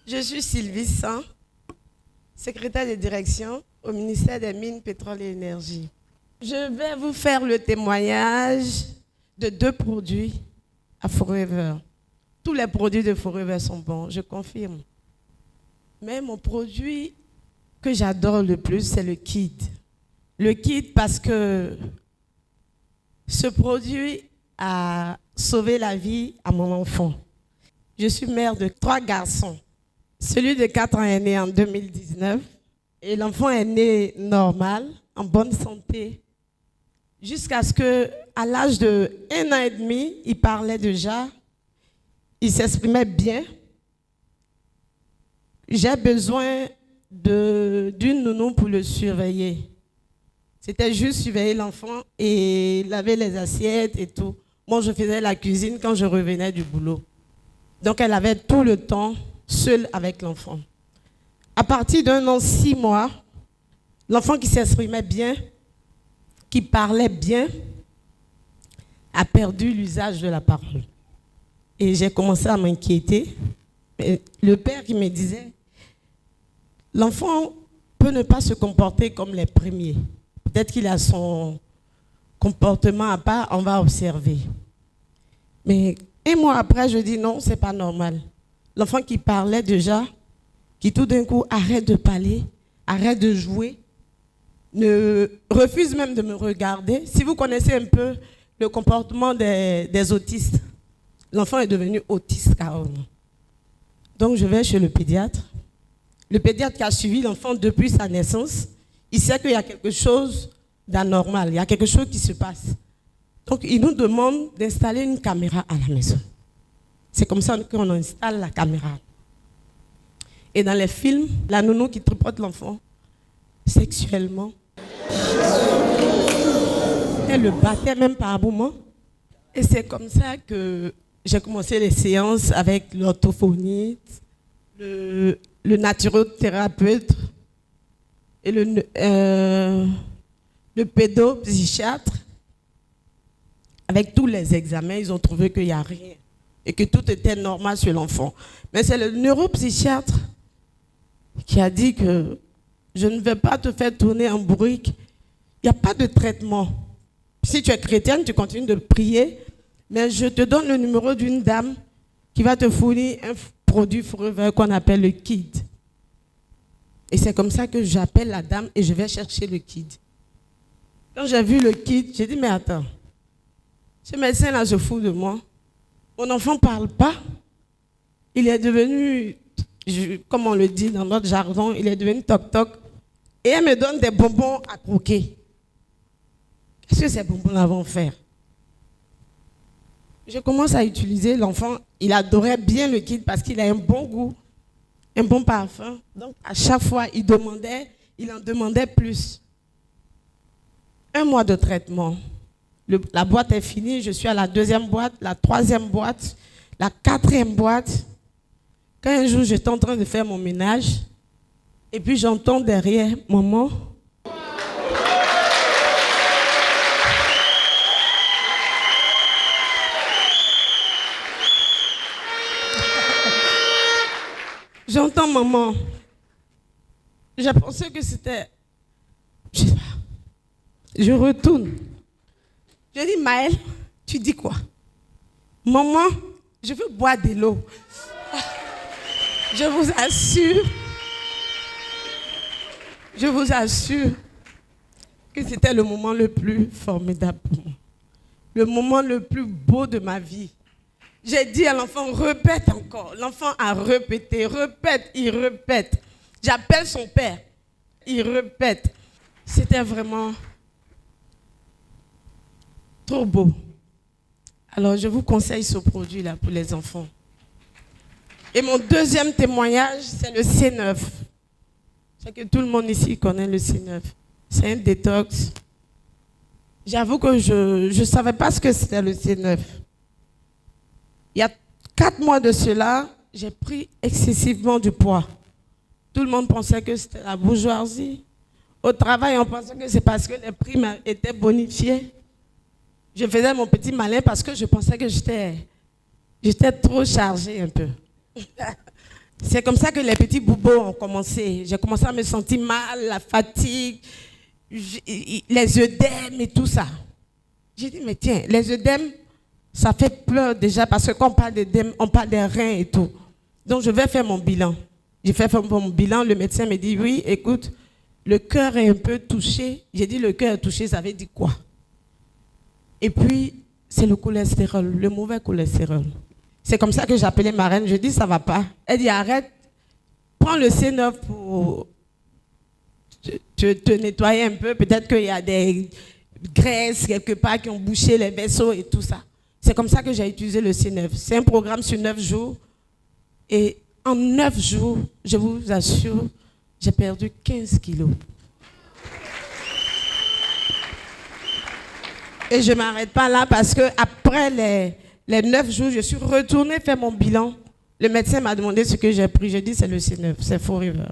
Je suis Sylvie San, secrétaire de direction au ministère des Mines, Pétrole et Énergie. Je vais vous faire le témoignage de 2 produits à Forever. Tous les produits de Forever sont bons, je confirme. Mais mon produit que j'adore le plus, c'est le Kid. Le Kid parce que ce produit a sauvé la vie à mon enfant. Je suis mère de 3 garçons. Celui de 4 ans est né en 2019 et l'enfant est né normal, en bonne santé, jusqu'à ce qu'à l'âge de 1 an et demi, il parlait déjà, il s'exprimait bien. J'ai besoin d'une nounou pour le surveiller. C'était juste surveiller l'enfant et laver les assiettes et tout. Moi, je faisais la cuisine quand je revenais du boulot. Donc, elle avait tout le temps seule avec l'enfant. À partir d'1 an, 6 mois, l'enfant qui s'exprimait bien, qui parlait bien, a perdu l'usage de la parole. Et j'ai commencé à m'inquiéter. Le père qui me disait, l'enfant peut ne pas se comporter comme les premiers. Peut-être qu'il a son comportement à part, on va observer. Mais 1 mois après, je dis non, c'est pas normal. L'enfant qui parlait déjà, qui tout d'un coup arrête de parler, arrête de jouer, refuse même de me regarder. Si vous connaissez un peu le comportement des autistes, l'enfant est devenu autiste carrément. Donc je vais chez le pédiatre. Le pédiatre qui a suivi l'enfant depuis sa naissance, il sait qu'il y a quelque chose d'anormal, il y a quelque chose qui se passe. Donc il nous demande d'installer une caméra à la maison. C'est comme ça qu'on installe la caméra. Et dans les films, la nounou qui tripote l'enfant sexuellement, elle le battait même par moment. Et c'est comme ça que j'ai commencé les séances avec l'orthophoniste, le naturothérapeute et le pédopsychiatre. Avec tous les examens, ils ont trouvé qu'il n'y a rien et que tout était normal sur l'enfant. Mais c'est le neuropsychiatre qui a dit que je ne vais pas te faire tourner en bourrique. Il n'y a pas de traitement. Si tu es chrétienne, tu continues de prier, mais je te donne le numéro d'une dame qui va te fournir un produit Forever qu'on appelle le Kid. Et c'est comme ça que j'appelle la dame et je vais chercher le Kid. Quand j'ai vu le Kid, j'ai dit, mais attends, ce médecin-là se fout de moi. Mon enfant ne parle pas. Il est devenu, comme on le dit dans notre jargon, il est devenu toc-toc. Et elle me donne des bonbons à croquer. Qu'est-ce que ces bonbons-là vont faire? Je commence à utiliser l'enfant. Il adorait bien le Kid parce qu'il a un bon goût, un bon parfum. Donc, à chaque fois, il en demandait plus. 1 mois de traitement. La boîte est finie, je suis à la 2e boîte, la 3e boîte, la 4e boîte. Quand un jour, j'étais en train de faire mon ménage, et puis j'entends derrière, maman. J'entends maman. J'ai pensé que c'était... Je sais pas. Je retourne. Je dis, Maëlle, tu dis quoi? Maman, je veux boire de l'eau. Je vous assure que c'était le moment le plus formidable pour moi. Le moment le plus beau de ma vie. J'ai dit à l'enfant, répète encore. L'enfant a répété, répète, il répète. J'appelle son père, il répète. C'était vraiment trop beau. Alors, je vous conseille ce produit-là pour les enfants. Et mon 2e témoignage, c'est le C9. Je sais que tout le monde ici connaît le C9. C'est un détox. J'avoue que je ne savais pas ce que c'était le C9. Il y a 4 mois de cela, j'ai pris excessivement du poids. Tout le monde pensait que c'était la bourgeoisie. Au travail, on pensait que c'est parce que les primes étaient bonifiées. Je faisais mon petit malin parce que je pensais que j'étais trop chargée un peu. C'est comme ça que les petits bobos ont commencé. J'ai commencé à me sentir mal, la fatigue, les œdèmes et tout ça. J'ai dit, mais tiens, les œdèmes, ça fait peur déjà parce que quand on parle d'œdèmes, on parle des reins et tout. Donc je vais faire mon bilan. J'ai fait mon bilan, le médecin me dit, oui, écoute, le cœur est un peu touché. J'ai dit, le cœur est touché, ça veut dire quoi? Et puis, c'est le cholestérol, le mauvais cholestérol. C'est comme ça que j'ai appelé ma reine. Je dis, ça ne va pas. Elle dit, arrête, prends le C9 pour te nettoyer un peu. Peut-être qu'il y a des graisses quelque part qui ont bouché les vaisseaux et tout ça. C'est comme ça que j'ai utilisé le C9. C'est un programme sur 9 jours. Et en 9 jours, je vous assure, j'ai perdu 15 kilos. Et je ne m'arrête pas là parce qu'après les 9 jours, je suis retournée faire mon bilan. Le médecin m'a demandé ce que j'ai pris. J'ai dit, c'est le C9, c'est Forever.